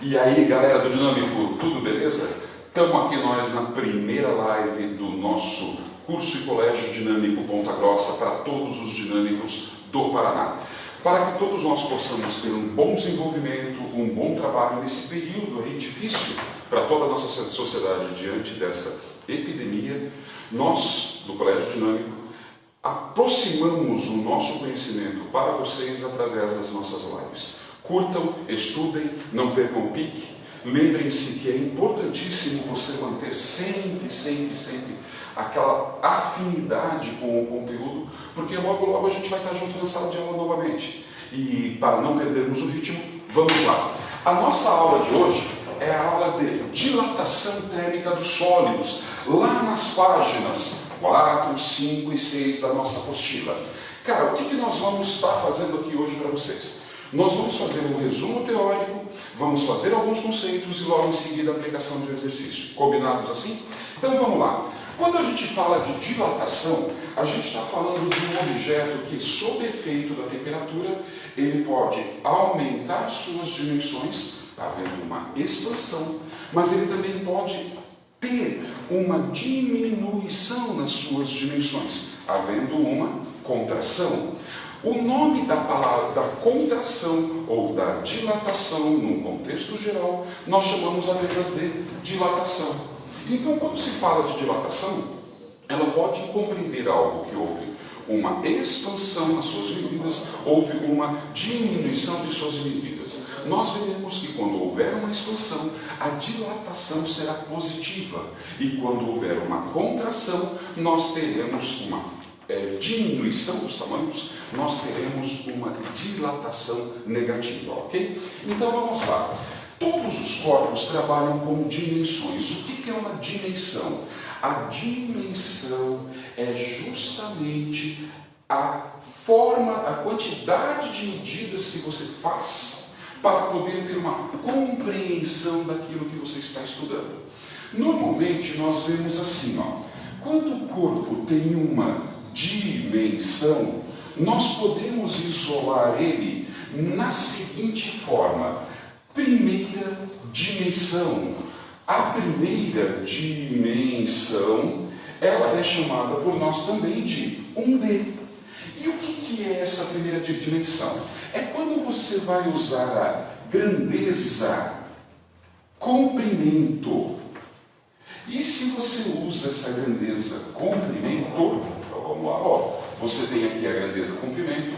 E aí, galera do Dinâmico, tudo beleza? Estamos aqui nós na primeira live do nosso curso e colégio Dinâmico Ponta Grossa para todos os dinâmicos do Paraná. Para que todos nós possamos ter um bom desenvolvimento, um bom trabalho nesse período aí difícil para toda a nossa sociedade diante dessa epidemia, nós, do Colégio Dinâmico, aproximamos o nosso conhecimento para vocês através das nossas lives. Curtam, estudem, não percam o pique. Lembrem-se que é importantíssimo você manter sempre aquela afinidade com o conteúdo, porque logo a gente vai estar junto na sala de aula novamente. E para não perdermos o ritmo, vamos lá. A nossa aula de hoje é a aula de dilatação térmica dos sólidos, lá nas páginas 4, 5 e 6 da nossa apostila. Cara, o que nós vamos estar fazendo aqui hoje para vocês? Nós vamos fazer um resumo teórico, vamos fazer alguns conceitos e logo em seguida a aplicação de exercício. Combinados assim? Então vamos lá. Quando a gente fala de dilatação, a gente está falando de um objeto que, sob efeito da temperatura, ele pode aumentar suas dimensões, havendo uma expansão, mas ele também pode ter uma diminuição nas suas dimensões, havendo uma contração. O nome da palavra da contração ou da dilatação, num contexto geral, nós chamamos apenas de dilatação. Então, quando se fala de dilatação, ela pode compreender algo que houve uma expansão nas suas medidas, houve uma diminuição de suas medidas. Nós veremos que quando houver uma expansão, a dilatação será positiva. E quando houver uma contração, nós teremos uma diminuição dos tamanhos, nós teremos uma dilatação negativa, ok? Então vamos lá. Todos os corpos trabalham com dimensões. O que é uma dimensão? A dimensão é justamente a forma, a quantidade de medidas que você faz para poder ter uma compreensão daquilo que você está estudando. Normalmente nós vemos assim, ó, quando o corpo tem uma dimensão, nós podemos isolar ele na seguinte forma. Primeira dimensão. A primeira dimensão, ela é chamada por nós também de 1D. E o que é essa primeira dimensão? É quando você vai usar a grandeza, comprimento. E se você usa essa grandeza, comprimento, então vamos lá, ó, você tem aqui a grandeza, comprimento.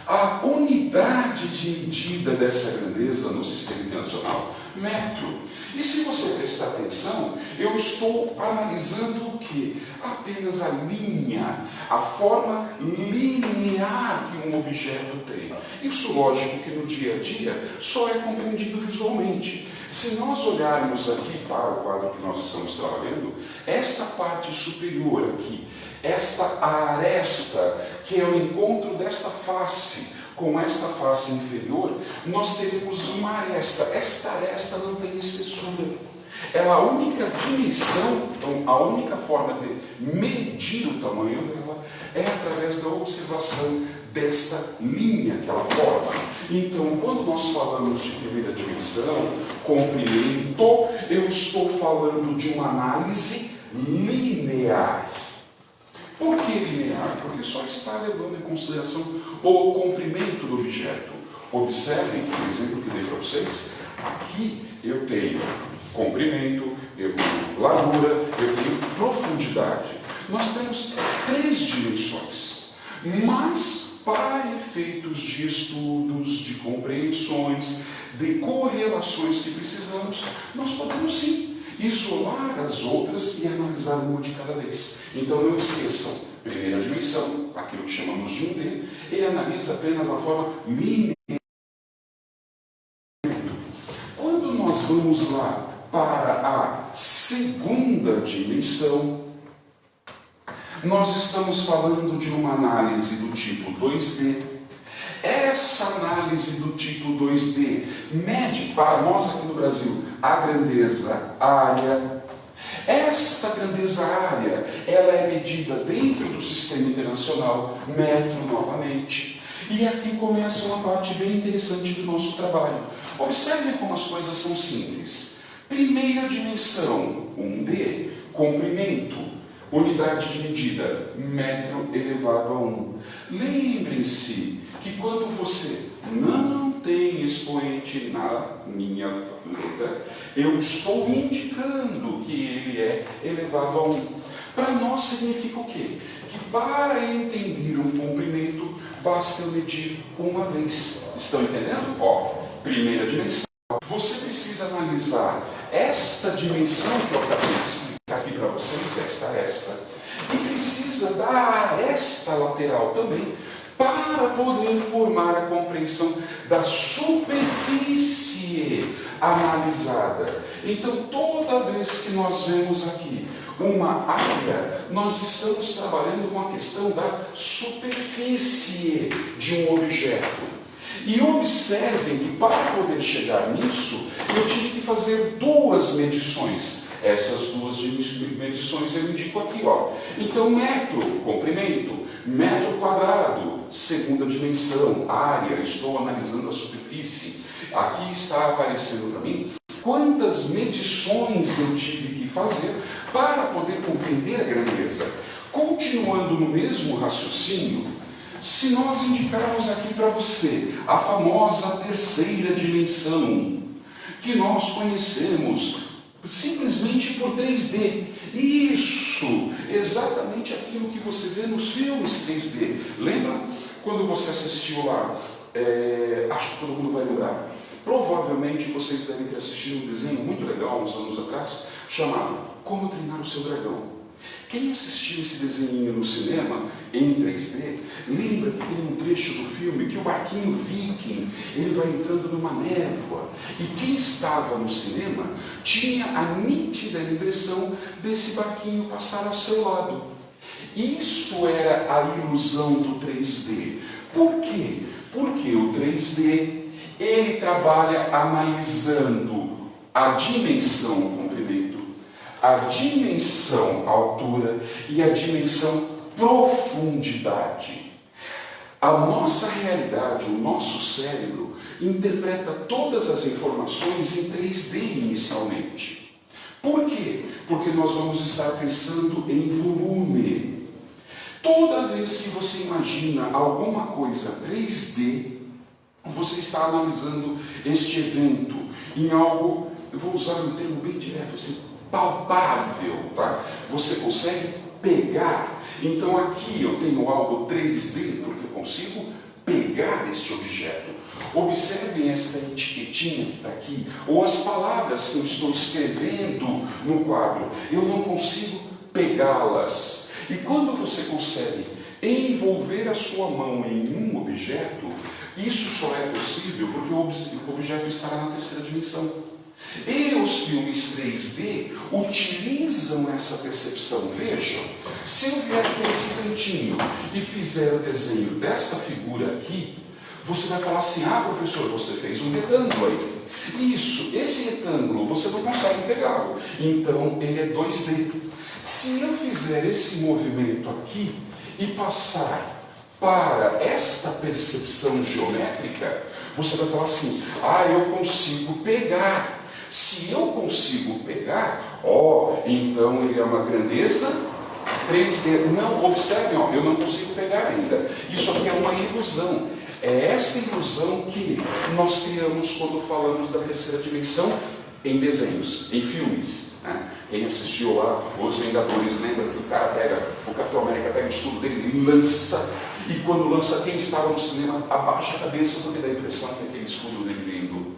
A unidade de medida dessa grandeza no sistema internacional, metro. E se você prestar atenção, eu estou analisando o que? Apenas a linha, a forma linear que um objeto tem. Isso, lógico, que no dia a dia só é compreendido visualmente. Se nós olharmos aqui para o quadro que nós estamos trabalhando, esta parte superior aqui, esta aresta, que é o encontro desta face com esta face inferior, nós teremos uma aresta. Esta aresta não tem espessura. Ela, a única dimensão, a única forma de medir o tamanho dela é através da observação desta linha que ela forma. Então, quando nós falamos de primeira dimensão, comprimento, eu estou falando de uma análise linear. Por que linear? Porque só está levando em consideração o comprimento do objeto. Observem que o exemplo que dei para vocês, aqui eu tenho comprimento, eu tenho largura, eu tenho profundidade. Nós temos 3 dimensões, mas para efeitos de estudos, de compreensões, de correlações que precisamos, nós podemos sim isolar as outras e analisar uma de cada vez. Então não esqueçam, primeira dimensão, aquilo que chamamos de 1D, ele analisa apenas a forma linear. Quando nós vamos lá para a segunda dimensão, nós estamos falando de uma análise do tipo 2D. Essa análise do tipo 2D mede para nós aqui no Brasil a grandeza área. Esta grandeza área, ela é medida dentro do sistema internacional, metro novamente. E aqui começa uma parte bem interessante do nosso trabalho. Observe como as coisas são simples. Primeira dimensão, 1D, comprimento, unidade de medida, metro elevado a 1. Lembrem-se que quando você não tem expoente na minha letra, eu estou indicando que ele é elevado a 1. Para nós significa o quê? Que para entender um comprimento, basta eu medir uma vez. Estão entendendo? Primeira dimensão. Você precisa analisar esta dimensão que eu acabei de explicar aqui para vocês, esta, e precisa dar esta lateral também, para poder formar a compreensão da superfície analisada. Então, toda vez que nós vemos aqui uma área, nós estamos trabalhando com a questão da superfície de um objeto. E observem que para poder chegar nisso, eu tive que fazer duas medições. Essas duas medições eu indico aqui, Então, metro, comprimento, metro quadrado, segunda dimensão, área, estou analisando a superfície. Aqui está aparecendo para mim quantas medições eu tive que fazer para poder compreender a grandeza. Continuando no mesmo raciocínio, se nós indicarmos aqui para você a famosa terceira dimensão, que nós conhecemos simplesmente por 3D. Isso, exatamente aquilo que você vê nos filmes 3D. Lembra quando você assistiu lá, acho que todo mundo vai lembrar, provavelmente vocês devem ter assistido um desenho muito legal uns anos atrás, chamado Como Treinar o Seu Dragão. Quem assistiu esse desenho no cinema, em 3D, lembra que tem um trecho do filme que o barquinho viking, ele vai entrando numa névoa, e quem estava no cinema tinha a nítida impressão desse barquinho passar ao seu lado. Isto era a ilusão do 3D. Por quê? Porque o 3D, ele trabalha analisando a dimensão comprimento, a dimensão altura e a dimensão profundidade. A nossa realidade, o nosso cérebro, interpreta todas as informações em 3D inicialmente. Por quê? Porque nós vamos estar pensando em volume. Toda vez que você imagina alguma coisa 3D, você está analisando este evento em algo, eu vou usar um termo bem direto, assim, palpável, tá? Você consegue pegar. Então aqui eu tenho algo 3D, porque eu consigo pegar este objeto. Observem esta etiquetinha que está aqui, ou as palavras que eu estou escrevendo no quadro. Eu não consigo pegá-las. E quando você consegue envolver a sua mão em um objeto, isso só é possível porque o objeto estará na terceira dimensão. E os filmes 3D utilizam essa percepção. Vejam, se eu vier com esse cantinho e fizer o desenho desta figura aqui, você vai falar assim, professor, você fez um retângulo aí. Isso, esse retângulo, você não consegue pegá-lo. Então, ele é 2D. Se eu fizer esse movimento aqui e passar para esta percepção geométrica, você vai falar assim, eu consigo pegar. Se eu consigo pegar, então ele é uma grandeza 3D. Não, observem, eu não consigo pegar ainda. Isso aqui é uma ilusão. É essa ilusão que nós criamos quando falamos da terceira dimensão em desenhos, em filmes. Né? Quem assistiu lá, Os Vingadores, lembra que o cara pega, o Capitão América pega o escudo dele e lança. E quando lança, quem estava no cinema abaixa a cabeça porque dá a impressão que aquele escudo dele vindo.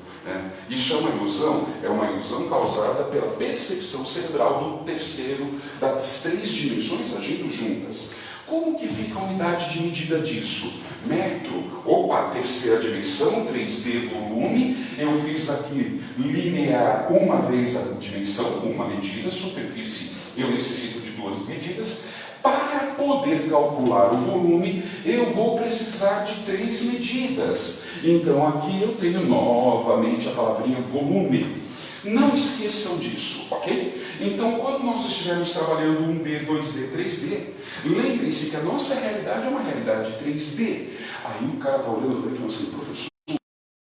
Isso é uma ilusão causada pela percepção cerebral do terceiro, das três dimensões agindo juntas. Como que fica a unidade de medida disso? Metro, terceira dimensão, 3D volume, eu fiz aqui linear uma vez a dimensão, uma medida, superfície, eu necessito de duas medidas. Para poder calcular o volume, eu vou precisar de 3 medidas. Então aqui eu tenho novamente a palavrinha volume. Não esqueçam disso, ok? Então, quando nós estivermos trabalhando 1D, 2D, 3D, lembrem-se que a nossa realidade é uma realidade 3D. Aí o cara está olhando para mim e falando assim, professor,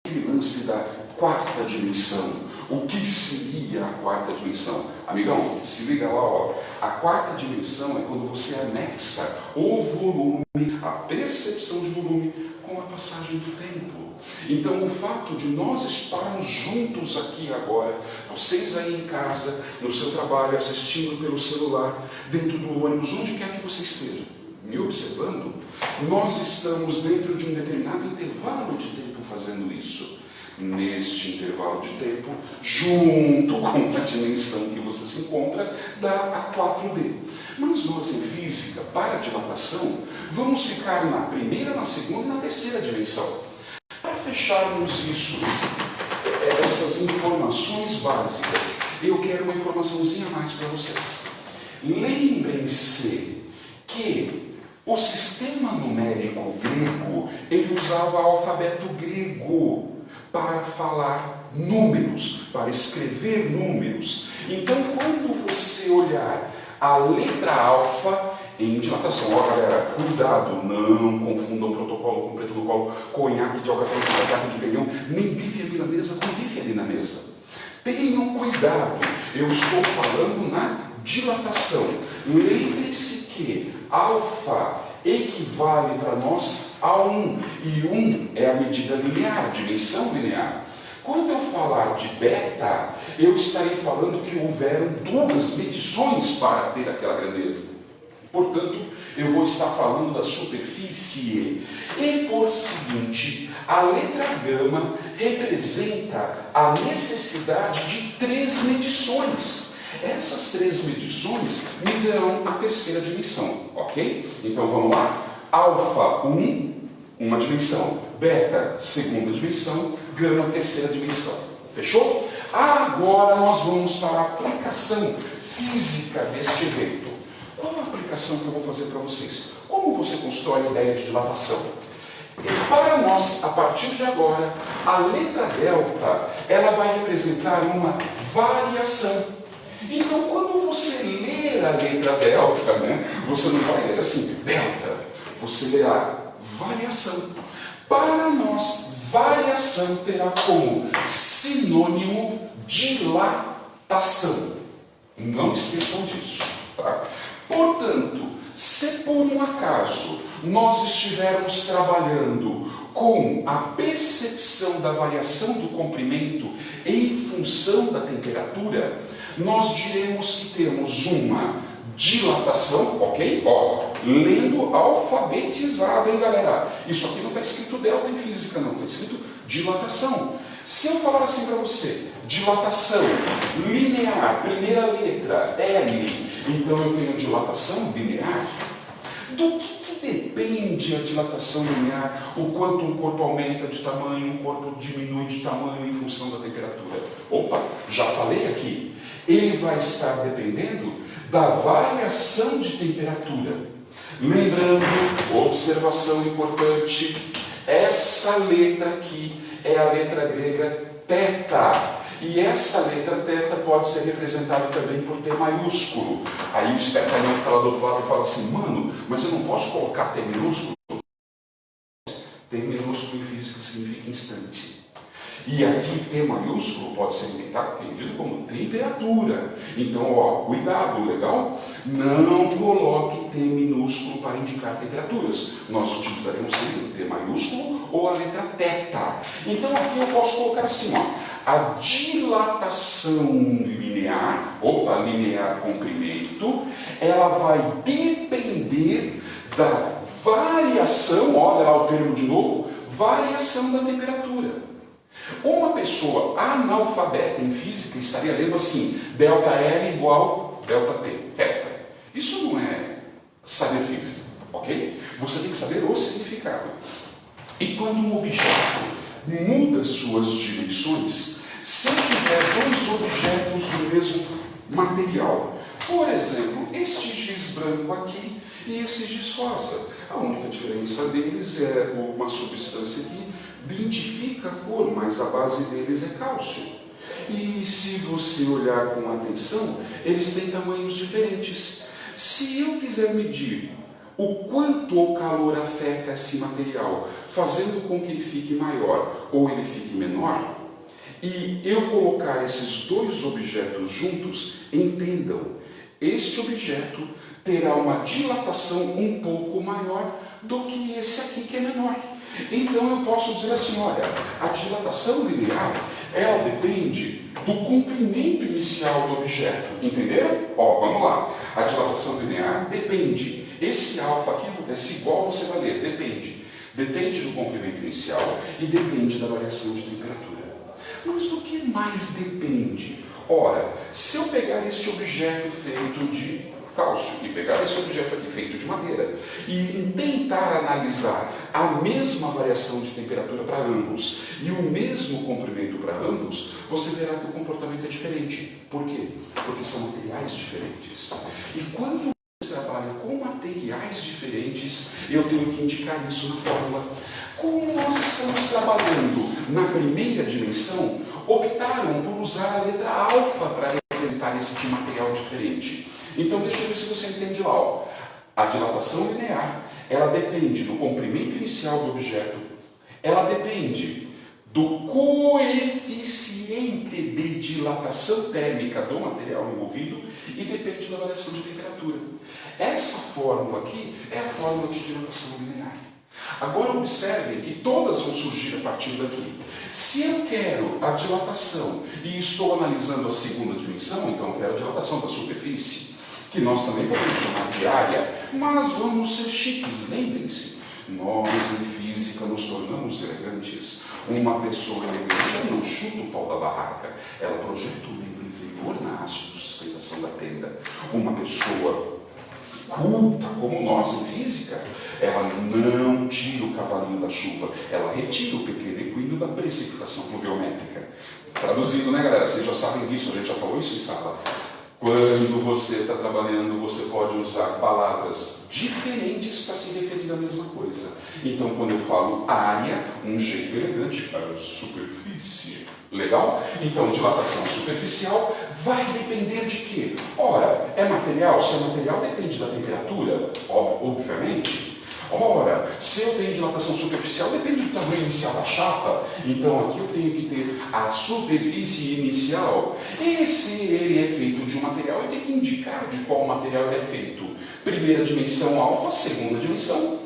aquele lance da quarta dimensão, o que seria a quarta dimensão? Amigão, se liga lá, ó. A quarta dimensão é quando você anexa o volume, a percepção de volume com a passagem do tempo. Então, o fato de nós estarmos juntos aqui agora, vocês aí em casa, no seu trabalho, assistindo pelo celular, dentro do ônibus, onde quer que você esteja, me observando, nós estamos dentro de um determinado intervalo de tempo fazendo isso. Neste intervalo de tempo, junto com a dimensão que você se encontra, dá a 4D. Mas nós, em física, para a dilatação, vamos ficar na primeira, na segunda e na terceira dimensão. Para fecharmos isso, essas informações básicas, eu quero uma informaçãozinha a mais para vocês. Lembrem-se que o sistema numérico grego, ele usava o alfabeto grego para falar números, para escrever números. Então, quando você olhar a letra alfa em dilatação, ó galera, cuidado, não confundam protocolo com preto no colo, conhaque de alcatrão, de ganhão, nem bife ali na mesa com bife ali na mesa. Tenham cuidado, eu estou falando na dilatação. Lembre-se que alfa equivale para nós a 1, e 1 é a medida linear, dimensão linear. Quando eu falar de beta, eu estarei falando que houveram duas medições para ter aquela grandeza. Portanto, eu vou estar falando da superfície. E por seguinte, a letra gama representa a necessidade de 3 medições. Essas 3 medições me darão a terceira dimensão, ok? Então vamos lá. Alfa 1, uma dimensão. Beta, segunda dimensão. Gama, terceira dimensão. Fechou? Agora nós vamos para a aplicação física deste evento. Qual a aplicação que eu vou fazer para vocês? Como você constrói a ideia de dilatação? E para nós, a partir de agora, a letra delta, ela vai representar uma variação. Então, quando você ler a letra delta, você não vai ler assim, delta, você lerá variação. Para nós, variação terá como sinônimo dilatação. Não esqueçam disso, tá? Portanto, se por um acaso nós estivermos trabalhando com a percepção da variação do comprimento em função da temperatura, nós diremos que temos uma dilatação, ok? Ó, lendo alfabetizado, hein, galera? Isso aqui não está escrito delta em física, não, está escrito dilatação. Se eu falar assim para você, dilatação linear, primeira letra, L, então eu tenho dilatação linear. Do que depende a dilatação linear? O quanto um corpo aumenta de tamanho, um corpo diminui de tamanho em função da temperatura? Opa, já falei aqui. Ele vai estar dependendo da variação de temperatura. Lembrando, observação importante, essa letra aqui é a letra grega θ. E essa letra θ pode ser representada também por T maiúsculo. Aí o espertalhão que está lá do outro lado fala assim, mano, mas eu não posso colocar T minúsculo? T minúsculo em física significa instante. E aqui T maiúsculo pode ser entendido como temperatura. Então, ó, cuidado, legal? Não coloque T minúsculo para indicar temperaturas. Nós utilizaremos sempre T maiúsculo ou a letra θ. Então, aqui eu posso colocar assim, ó. A dilatação linear, linear comprimento, ela vai depender da variação, olha lá o termo de novo, variação da temperatura. Uma pessoa analfabeta em física estaria lendo assim, delta L igual delta T, θ. Isso não é saber física, ok? Você tem que saber o significado. E quando um objeto muda suas dimensões, se eu tiver 2 objetos do mesmo material, por exemplo, este giz branco aqui e esse giz rosa, a única diferença deles é uma substância que identifica a cor, mas a base deles é cálcio. E se você olhar com atenção, eles têm tamanhos diferentes. Se eu quiser medir o quanto o calor afeta esse material, fazendo com que ele fique maior ou ele fique menor, e eu colocar esses dois objetos juntos, entendam, este objeto terá uma dilatação um pouco maior do que esse aqui que é menor. Então eu posso dizer assim, olha, a dilatação linear, ela depende do comprimento inicial do objeto, entenderam? Ó, vamos lá, a dilatação linear depende, esse alfa aqui, esse igual você vai ler, depende do comprimento inicial e depende da variação de temperatura. Mas do que mais depende? Ora, se eu pegar este objeto feito de cálcio e pegar esse objeto aqui feito de madeira e tentar analisar a mesma variação de temperatura para ambos e o mesmo comprimento para ambos, você verá que o comportamento é diferente. Por quê? Porque são materiais diferentes. E quando você trabalha com materiais diferentes, eu tenho que indicar isso na fórmula. Como nós estamos trabalhando na primeira dimensão, optaram por usar a letra alfa para representar esse de material diferente. Então deixa eu ver se você entende lá. Ó. A dilatação linear, ela depende do comprimento inicial do objeto, ela depende do coeficiente de dilatação térmica do material envolvido e depende da variação de temperatura. Essa fórmula aqui é a fórmula de dilatação linear. Agora observem que todas vão surgir a partir daqui. Se eu quero a dilatação e estou analisando a segunda dimensão, então eu quero a dilatação da superfície, que nós também podemos chamar de área, mas vamos ser chiques, lembrem-se, nós em física nos tornamos elegantes. Uma pessoa elegante não chuta o pau da barraca, ela projeta o membro inferior na haste de sustentação da tenda. Uma pessoa culta como nós em física, ela não tira o cavalinho da chuva, ela retira o pequeno equino da precipitação pluviométrica. Traduzindo, né, galera? Vocês já sabem disso, a gente já falou isso em sala. Quando você está trabalhando, você pode usar palavras diferentes para se referir à mesma coisa. Então, quando eu falo área, um jeito elegante para superfície. Legal? Então, dilatação superficial vai depender de quê? Ora, é material? Se é material, depende da temperatura, obviamente. Ora, se eu tenho dilatação superficial, depende do tamanho inicial da chapa. Então aqui eu tenho que ter a superfície inicial. E se ele é feito de um material, eu tenho que indicar de qual material ele é feito. Primeira dimensão alfa, segunda dimensão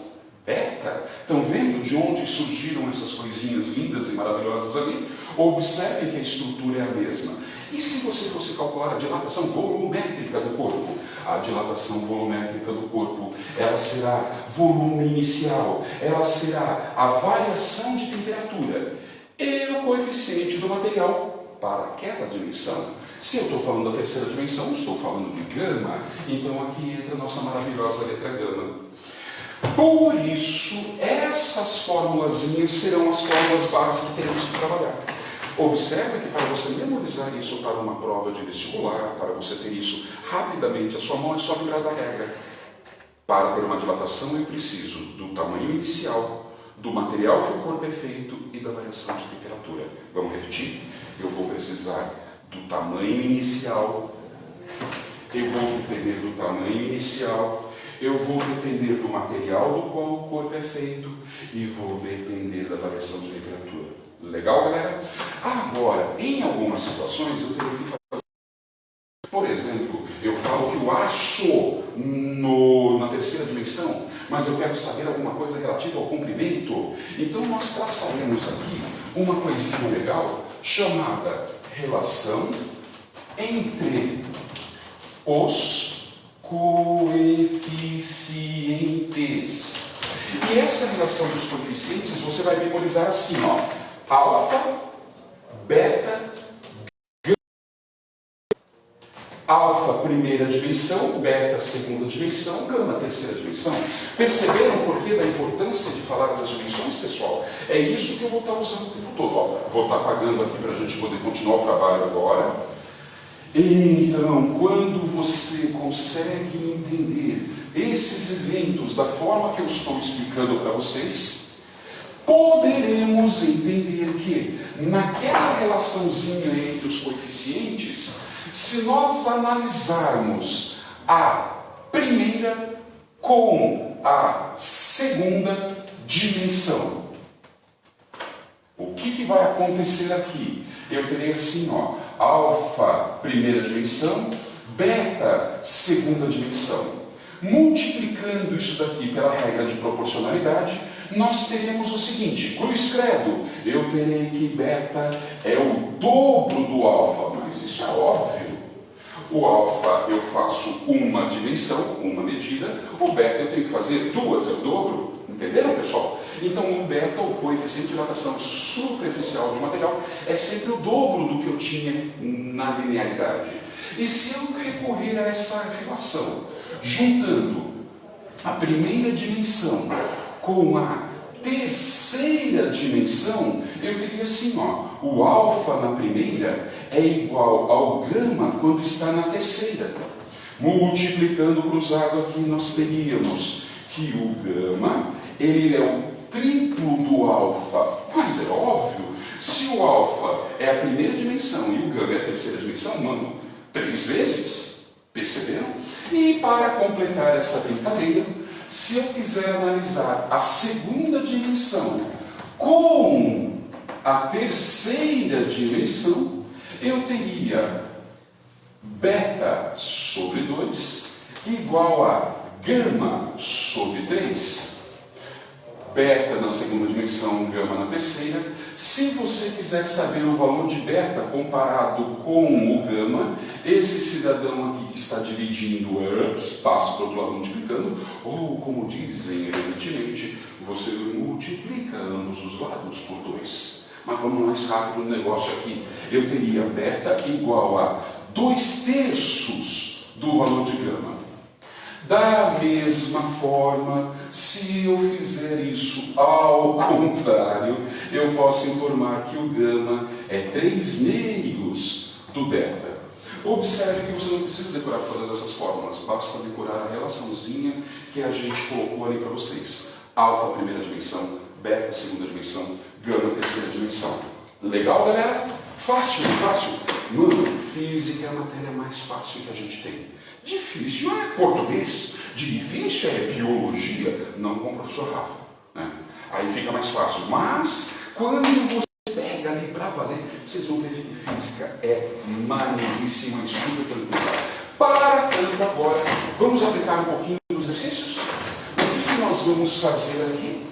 beta. Estão vendo de onde surgiram essas coisinhas lindas e maravilhosas ali? Observem que a estrutura é a mesma. E se você fosse calcular a dilatação volumétrica do corpo? A dilatação volumétrica do corpo, ela será volume inicial, ela será a variação de temperatura e o coeficiente do material para aquela dimensão. Se eu estou falando da terceira dimensão, estou falando de gama, então aqui entra a nossa maravilhosa letra gama. Por isso, essas formulazinhas serão as fórmulas básicas que teremos que trabalhar. Observe que para você memorizar isso para uma prova de vestibular, para você ter isso rapidamente, a sua mão é só lembrar da regra. Para ter uma dilatação, eu preciso do tamanho inicial, do material que o corpo é feito e da variação de temperatura. Vamos repetir? Eu vou precisar do tamanho inicial, eu vou depender do tamanho inicial, eu vou depender do material do qual o corpo é feito e vou depender da variação de temperatura. Legal, galera? Agora, em algumas situações eu tenho que fazer. Por exemplo, eu falo que o aço na terceira dimensão, mas eu quero saber alguma coisa relativa ao comprimento. Então nós traçaremos aqui uma coisinha legal chamada relação entre os coeficientes. E essa relação dos coeficientes você vai memorizar assim, ó. Alfa, beta, gama. Alfa, primeira dimensão, beta, segunda dimensão, gama, terceira dimensão. Perceberam o porquê da importância de falar das dimensões, pessoal? É isso que eu vou estar usando o tempo todo. Ó, vou estar apagando aqui para a gente poder continuar o trabalho agora. Então, quando você consegue entender esses eventos da forma que eu estou explicando para vocês, poderemos entender que naquela relaçãozinha entre os coeficientes, se nós analisarmos a primeira com a segunda dimensão, o que vai acontecer aqui? Eu terei assim, ó, alfa primeira dimensão, beta segunda dimensão. Multiplicando isso daqui pela regra de proporcionalidade, nós teremos o seguinte: cruz credo, eu terei que beta é o dobro do alfa, mas isso é óbvio. O alfa eu faço uma dimensão, uma medida, o beta eu tenho que fazer duas, é o dobro. Entenderam, pessoal? Então o beta, o coeficiente de dilatação superficial de um material, é sempre o dobro do que eu tinha na linearidade. E se eu recorrer a essa relação, juntando a primeira dimensão com a terceira dimensão, eu teria assim, ó, o alfa na primeira é igual ao gama quando está na terceira. Multiplicando cruzado aqui, nós teríamos que o gama, ele é o triplo do alfa. Mas é óbvio, se o alfa é a primeira dimensão e o gama é a terceira dimensão, mano, 3 vezes. Perceberam? E para completar essa brincadeira, se eu quiser analisar a segunda dimensão com a terceira dimensão, eu teria beta sobre 2 igual a gama sobre 3. Beta na segunda dimensão, gama na terceira. Se você quiser saber o valor de beta comparado com o gama, esse cidadão aqui que está dividindo passa para o outro lado multiplicando, ou como dizem evidentemente, você multiplica ambos os lados por 2. Mas vamos mais rápido no negócio aqui. Eu teria beta igual a 2/3 do valor de gama. Da mesma forma, se eu fizer isso ao contrário, eu posso informar que o gama é 3/2 do beta. Observe que você não precisa decorar todas essas fórmulas, basta decorar a relaçãozinha que a gente colocou ali para vocês. Alfa, primeira dimensão, beta, segunda dimensão, gama, terceira dimensão. Legal, galera? Fácil, fácil. Mano, física é a matéria mais fácil que a gente tem. Difícil é português, difícil é biologia, não com o professor Rafa, né? Aí fica mais fácil. Mas, quando você pega ali para valer, vocês vão ver que física é maneiríssima e super tranquila. Para tanto agora, vamos aplicar um pouquinho dos exercícios? O que nós vamos fazer aqui?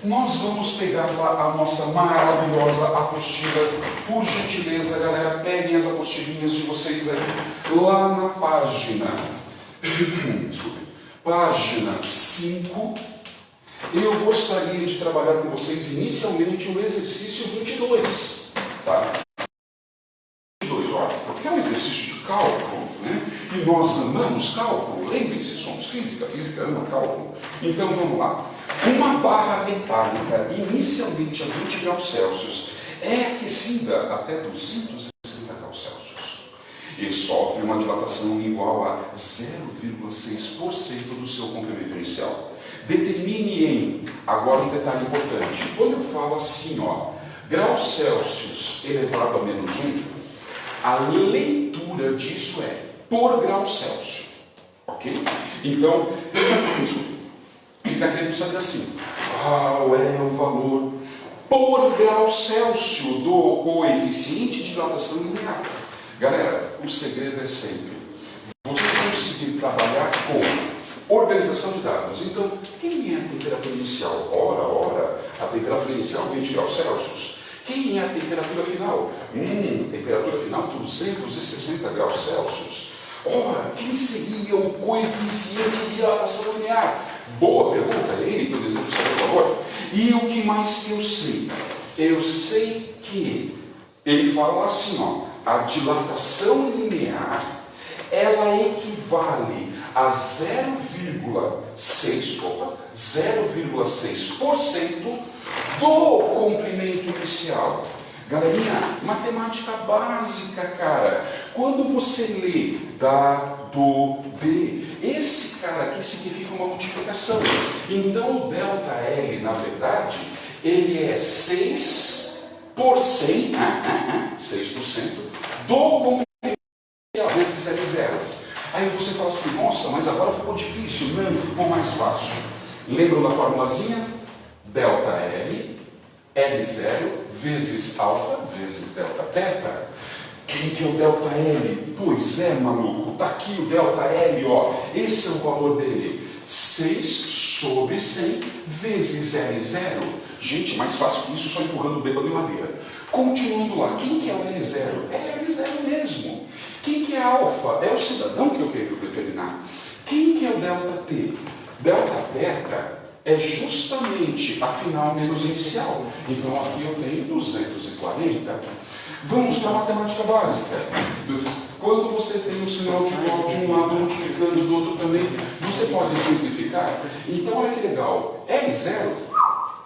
Nós vamos pegar lá a nossa maravilhosa apostila. Por gentileza, galera, peguem as apostilinhas de vocês aí, lá na página, desculpe, página 5. Eu gostaria de trabalhar com vocês inicialmente o exercício 22, tá? 22, olha, porque é um exercício de cálculo, né? E nós amamos cálculo, lembrem-se, somos física, física ama cálculo. Então vamos lá. Uma barra metálica, inicialmente a 20 graus Celsius, é aquecida até 260 graus Celsius e sofre uma dilatação igual a 0,6% do seu comprimento inicial. Determine em, agora um detalhe importante, quando eu falo assim, ó, graus Celsius elevado a menos 1, a leitura disso é por grau Celsius, ok? Então, ele está querendo saber assim, qual é o valor por grau Celsius do coeficiente de dilatação linear? Galera, o segredo é sempre você conseguir trabalhar com organização de dados. Então, quem é a temperatura inicial? Ora, a temperatura inicial 20 graus Celsius. Quem é a temperatura final? Temperatura final 260 graus Celsius. Ora, quem seria o coeficiente de dilatação linear? Boa pergunta, é ele que eu desejo saber, por favor. E o que mais que eu sei? Eu sei que ele fala assim, ó, a dilatação linear, ela equivale a 0,6% do comprimento inicial. Galerinha, matemática básica, cara. Quando você lê da, do, de, esse cara aqui significa uma multiplicação. Então o ΔL, na verdade, ele é 6 por 100, 6% do comprimento vezes L0. Aí você fala assim, nossa, mas agora ficou difícil. Não, ficou mais fácil. Lembram da formulazinha? ΔL, L0 vezes alfa vezes Δθ. Quem que é o ΔL? Pois é, maluco, tá aqui o ΔL, ó. Esse é o valor dele. 6 sobre 100 vezes L0. Gente, mais fácil que isso, só empurrando o bêbado em madeira. Continuando lá, quem que é o L0? É L0 mesmo. Quem que é alfa? É o cidadão que eu quero determinar. Quem que é o ΔT? Δθ é justamente a final menos inicial. Então aqui eu tenho 240. Vamos para a matemática básica. Quando você tem um sinal de igual de um lado multiplicando do outro também, você pode simplificar. Então olha que legal. L0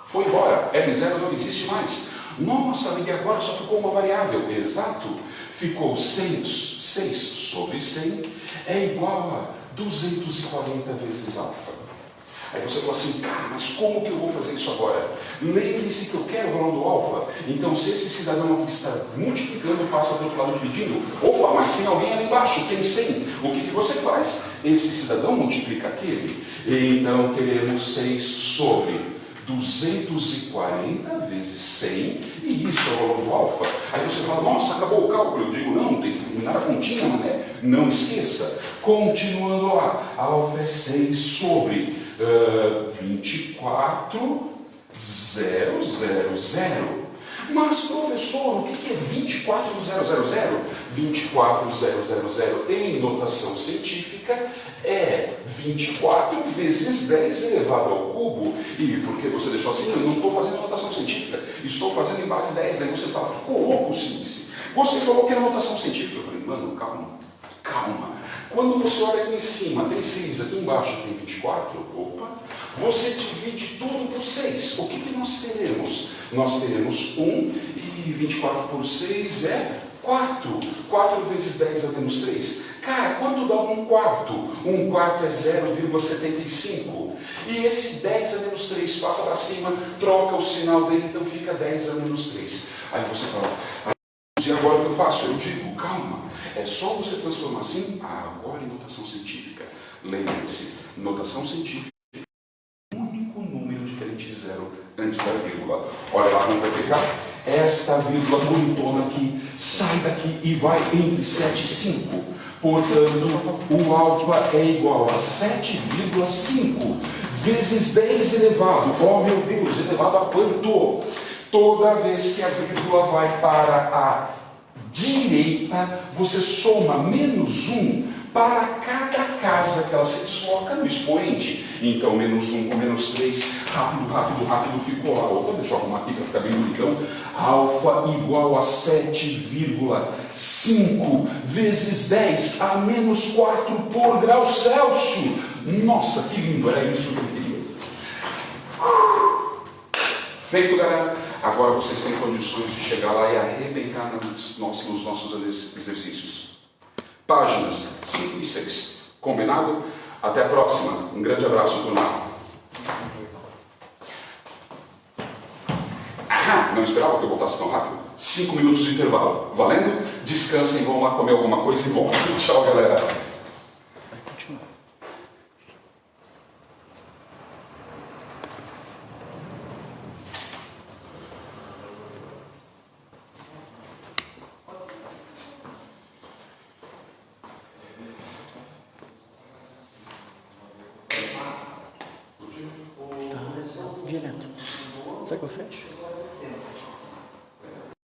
foi embora. L0 não existe mais. Nossa, e agora só ficou uma variável. Exato. Ficou 6 sobre 100 é igual a 240 vezes alfa. Aí você fala assim, cara, mas como que eu vou fazer isso agora? Lembre-se que eu quero o valor do alfa. Então, se esse cidadão aqui está multiplicando, passa do outro lado dividindo. Opa, mas tem alguém ali embaixo, tem 100. O que você faz? Esse cidadão multiplica aquele. Então, teremos 6 sobre 240 vezes 100. E isso é o valor do alfa. Aí você fala, nossa, acabou o cálculo. Eu digo, não, tem que terminar a continha, né? Não esqueça. Continuando lá, alfa é 6 sobre 24,000. Mas, professor, o que é 24,000? 24,000 em notação científica é 24 vezes 10 elevado ao cubo. E por que você deixou assim? Eu não estou fazendo notação científica, estou fazendo em base 10. Daí você fala, ficou louco, Sílice. Você falou que era notação científica. Eu falei, mano, calma. Quando você olha aqui em cima, tem 6, aqui embaixo tem 24, opa, você divide tudo por 6. O que nós teremos? Nós teremos 1 e 24 por 6 é 4. 4 vezes 10 a menos 3. Cara, quanto dá 1 quarto? 1 quarto é 0,75. E esse 10 a menos 3 passa para cima, troca o sinal dele, então fica 10 a menos 3. Aí você fala, e agora o que eu faço? Eu digo, calma. É só você transformar assim, agora em notação científica. Lembre-se, notação científica é um único número diferente de zero antes da vírgula. Olha lá como vai ficar. Esta vírgula bonitona aqui sai daqui e vai entre 7 e 5. Portanto, o alfa é igual a 7,5 vezes 10 elevado. Oh meu Deus, elevado a quanto? Toda vez que a vírgula vai para a direita, você soma menos 1 para cada casa que ela se desloca no expoente. Então, menos 1 com menos 3, rápido, ficou lá. Opa, deixa eu arrumar aqui para ficar bem bonitão. Alfa igual a 7,5 vezes 10 a menos 4 por grau Celsius. Nossa, que lindo, era isso que eu queria. Feito, galera. Agora vocês têm condições de chegar lá e arrebentar nos nossos exercícios. Páginas 5 e 6. Combinado? Até a próxima. Um grande abraço, turma. Não esperava que eu voltasse tão rápido. 5 minutos de intervalo. Valendo? Descansem, vão lá comer alguma coisa e voltem. Tchau, galera. Direto. Será que eu fecho?